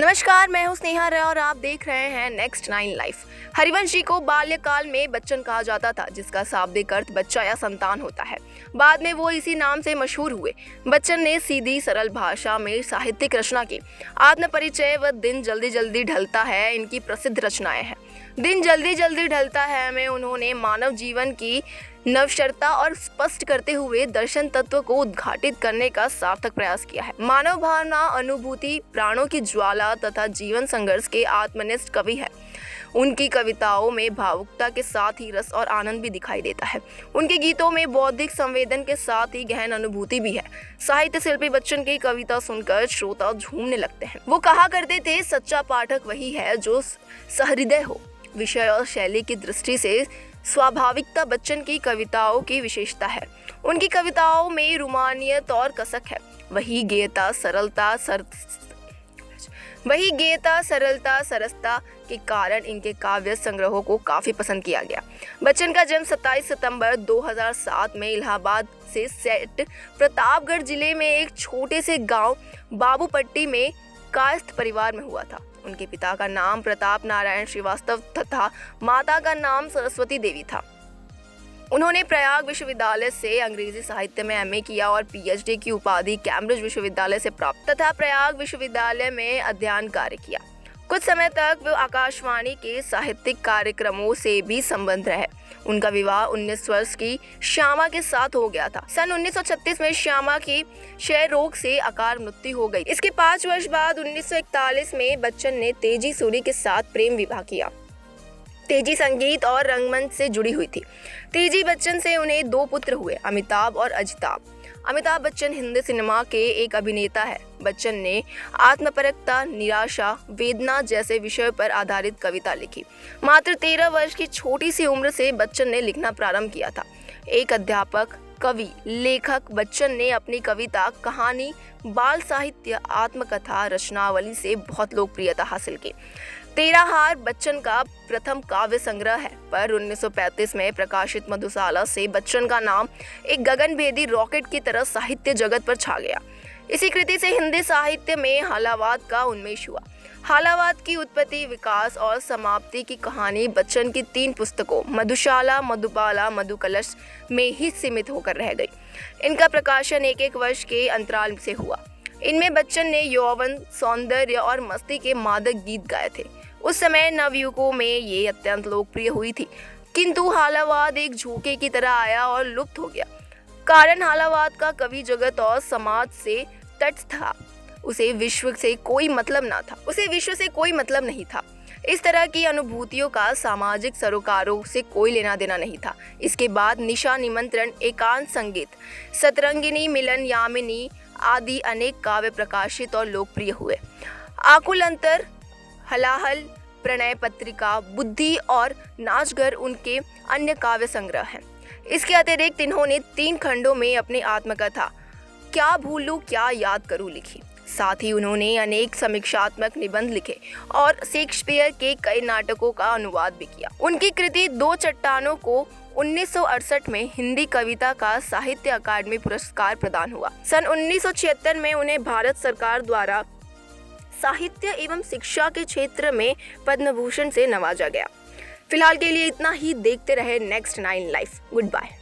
नमस्कार, मैं हूं स्नेहा राय और आप देख रहे हैं नेक्स्ट 9 लाइफ। हरिवंश जी को बाल्यकाल में बच्चन कहा जाता था, जिसका शाब्दिक अर्थ बच्चा या संतान होता है। बाद में वो इसी नाम से मशहूर हुए। बच्चन ने सीधी सरल भाषा में साहित्यिक रचना की। आत्मपरिचय व दिन जल्दी जल्दी ढलता है इनकी प्रसिद्ध रचनाएं हैं। दिन जल्दी जल्दी ढलता है में उन्होंने मानव जीवन की नवशरता और स्पष्ट करते हुए दर्शन तत्व को उद्घाटित करने का सार्थक प्रयास किया है। मानव भावना, अनुभूति, प्राणों की ज्वाला तथा जीवन संघर्ष के आत्मनिष्ठ कवि है। उनकी कविताओं में भावुकता के साथ ही रस और आनंद भी दिखाई देता है। उनके गीतों में बौद्धिक संवेदन के साथ ही गहन अनुभूति भी है। साहित्य शिल्पी बच्चन की कविता सुनकर श्रोता झूमने लगते हैं। वो कहा करते थे, सच्चा पाठक वही है जो सहृदय हो। विषय और शैली की दृष्टि से स्वाभाविकता बच्चन की कविताओं की विशेषता है। उनकी कविताओं में रूमानियत और कसक है। वही गेयता सरलता सरसता के कारण इनके काव्य संग्रहों को काफी पसंद किया गया। बच्चन का जन्म 27 सितंबर 2007 में इलाहाबाद से सेठ प्रतापगढ़ जिले में एक छोटे से गांव बाबूपट्टी में कायस्थ परिवार में हुआ था। उनके पिता का नाम प्रताप नारायण श्रीवास्तव तथा माता का नाम सरस्वती देवी था। उन्होंने प्रयाग विश्वविद्यालय से अंग्रेजी साहित्य में एमए किया और पीएचडी की उपाधि कैम्ब्रिज विश्वविद्यालय से प्राप्त तथा प्रयाग विश्वविद्यालय में अध्ययन कार्य किया। कुछ समय तक वे आकाशवाणी के साहित्यिक कार्यक्रमों से भी संबंध रहे। उनका विवाह 19 वर्ष की श्यामा के साथ हो गया था। सन 1936 में श्यामा की क्षय रोग से अकाल मृत्यु हो गई। इसके 5 वर्ष बाद 1941 में बच्चन ने तेजी सूरी के साथ प्रेम विवाह किया। तेजी संगीत और रंगमंच से जुड़ी हुई थी। तेजी बच्चन से उन्हें 2 पुत्र हुए, अमिताभ और अजिताभ। अमिताभ बच्चन हिंदी सिनेमा के एक अभिनेता है। बच्चन ने आत्मपरकता, निराशा, वेदना जैसे विषयों पर आधारित कविता लिखी। मात्र 13 वर्ष की छोटी सी उम्र से बच्चन ने लिखना प्रारंभ किया था। एक अध्यापक, कवि, लेखक बच्चन ने अपनी कविता, कहानी, बाल साहित्य, आत्मकथा, रचनावली से बहुत लोकप्रियता हासिल की। 13 हार बच्चन का प्रथम काव्य संग्रह है, पर 1935 में प्रकाशित मधुशाला से बच्चन का नाम एक गगनभेदी रॉकेट की तरह साहित्य जगत पर छा गया। इसी कृति से हिंदी साहित्य में हालावाद का उन्मेष हुआ। हालावाद की उत्पत्ति, विकास और समाप्ति की कहानी बच्चन की 3 पुस्तकों मधुशाला, मधुबाला, मधुकलश में ही सीमित होकर रह गई। इनका प्रकाशन एक वर्ष के अंतराल से हुआ। इनमें बच्चन ने यौवन, सौंदर्य और मस्ती के मादक गीत गाए थे। उस समय नवयुवकों में ये अत्यंत लोकप्रिय हुई थी, किंतु हालावाद एक झोंके की तरह आया और लुप्त हो गया। कारण हालावाद का कवि जगत और समाज से तटस्थ था। उसे विश्व से कोई मतलब नहीं था। इस तरह की अनुभूतियों का सामाजिक सरोकारों से कोई लेना देना नहीं था। इसके बाद निशा, निमंत्रण, एकांत संगीत, सतरंगिनी, मिलन, यामिनी आदि अनेक काव्य प्रकाशित और लोकप्रिय हुए। आकुल अंतर, हलाहल, प्रणय पत्रिका, बुद्धि और नाचगर उनके अन्य काव्य संग्रह हैं। इसके अतिरिक्त इन्होंने 3 खंडों में अपनी आत्मकथा क्या भूलूं क्या याद करूं लिखी। साथ ही उन्होंने अनेक समीक्षात्मक निबंध लिखे और शेक्सपियर के कई नाटकों का अनुवाद भी किया। उनकी कृति 2 चट्टानों को 1968 में हिंदी कविता का साहित्य अकादमी पुरस्कार प्रदान हुआ। सन 1976 में उन्हें भारत सरकार द्वारा साहित्य एवं शिक्षा के क्षेत्र में पद्म भूषण से नवाजा गया। फिलहाल के लिए इतना ही। देखते रहे नेक्स्ट 9 लाइफ। Good bye.